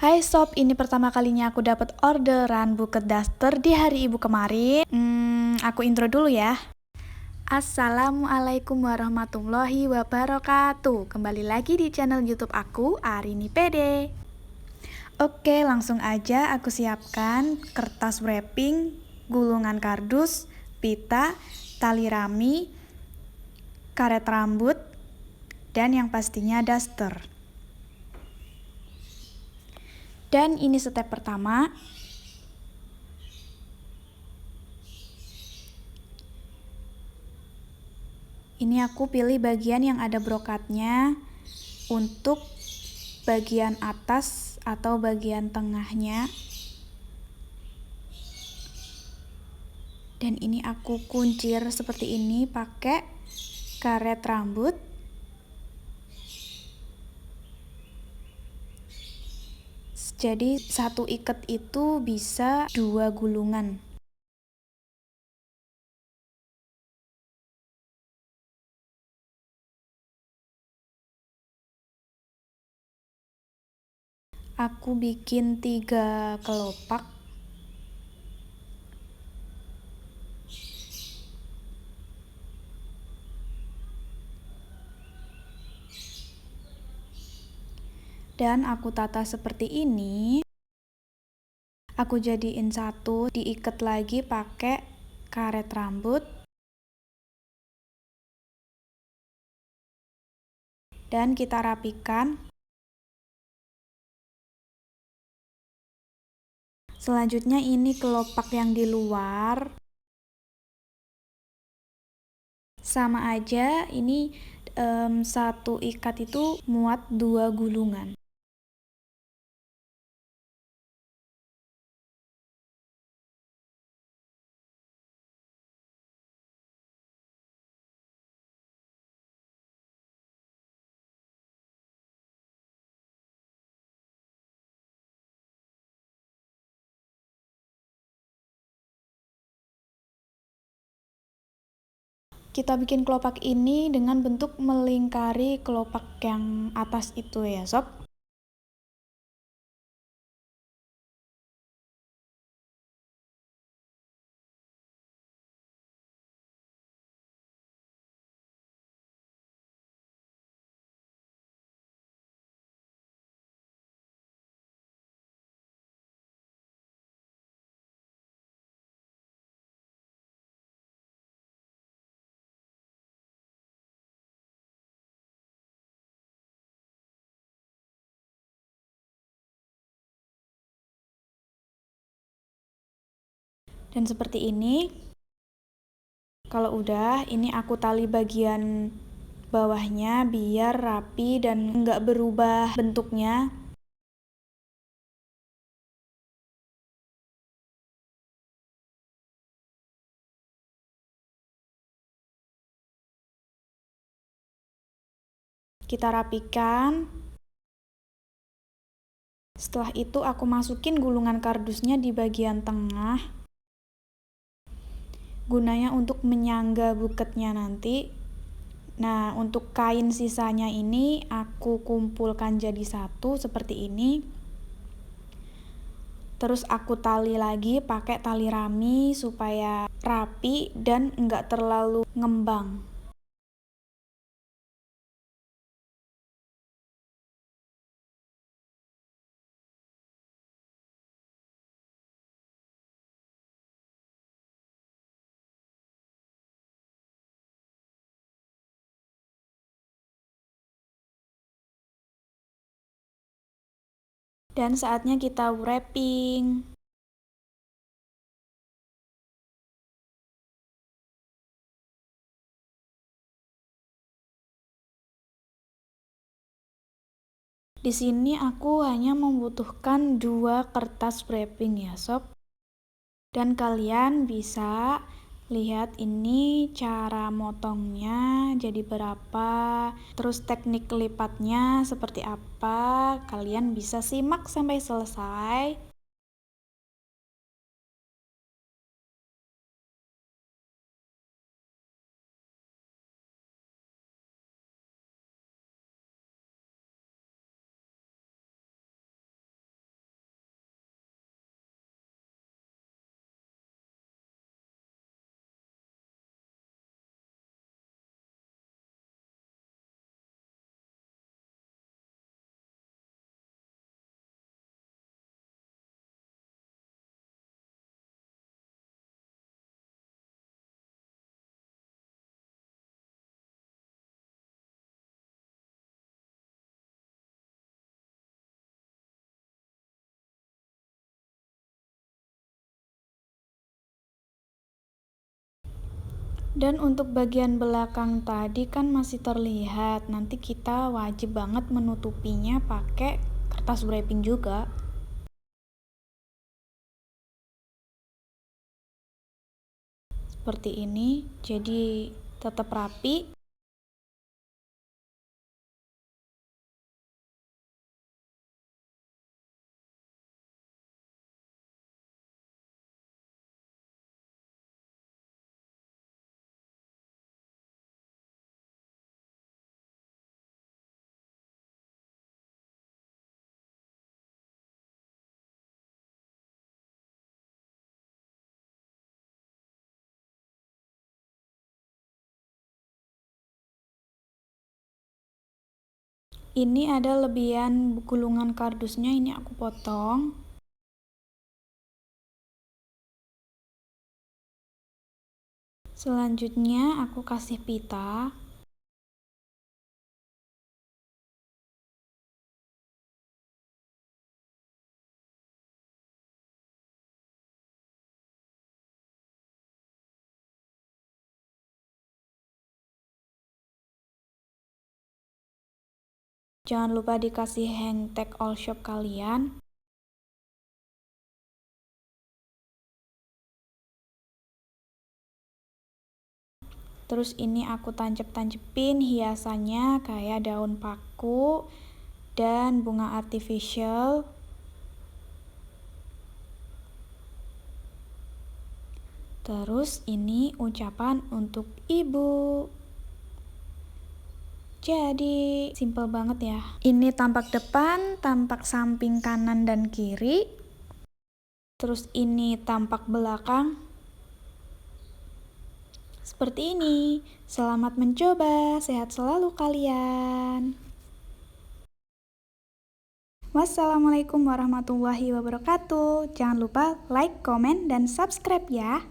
Hai sob, ini pertama kalinya aku dapat orderan buket daster di hari ibu kemarin. Aku intro dulu ya. Assalamualaikum warahmatullahi wabarakatuh. Kembali lagi di channel YouTube aku, Arini PD. Oke, langsung aja aku siapkan kertas wrapping, gulungan kardus, pita, tali rami, karet rambut, dan yang pastinya daster. Dan ini step pertama. Ini aku pilih bagian yang ada brokatnya untuk bagian atas atau bagian tengahnya. Dan ini aku kuncir seperti ini pakai karet rambut. Jadi satu ikat itu bisa 2 gulungan. Aku bikin 3 kelopak. Dan aku tata seperti ini. Aku jadiin satu, diikat lagi pakai karet rambut. Dan kita rapikan. Selanjutnya ini kelopak yang di luar. Sama aja, ini satu ikat itu muat 2 gulungan. Kita bikin kelopak ini dengan bentuk melingkari kelopak yang atas itu ya sob. Dan seperti ini. Kalau udah, ini aku tali bagian bawahnya biar rapi dan nggak berubah bentuknya. Kita rapikan. Setelah itu aku masukin gulungan kardusnya di bagian tengah. Gunanya untuk menyangga buketnya nanti. Nah, untuk kain sisanya ini aku kumpulkan jadi satu seperti ini. Terus aku tali lagi pakai tali rami supaya rapi dan enggak terlalu ngembang. Dan saatnya kita wrapping. Di sini aku hanya membutuhkan 2 kertas wrapping ya sob. Dan kalian bisa lihat ini cara motongnya jadi berapa, terus teknik lipatnya seperti apa. Kalian bisa simak sampai selesai. Dan untuk bagian belakang tadi kan masih terlihat, nanti kita wajib banget menutupinya pakai kertas wrapping juga. Seperti ini, jadi tetap rapi. Ini ada lebihan gulungan kardusnya, ini aku potong. Selanjutnya aku kasih pita. Jangan lupa dikasih hang tag all shop kalian. Terus ini aku tancep-tancepin hiasannya kayak daun paku dan bunga artificial. Terus ini ucapan untuk ibu. Jadi simple banget ya. Ini tampak depan, tampak samping kanan dan kiri. Terus ini tampak belakang. Seperti ini. Selamat mencoba, sehat selalu kalian. Wassalamualaikum warahmatullahi wabarakatuh. Jangan lupa like, komen, dan subscribe ya.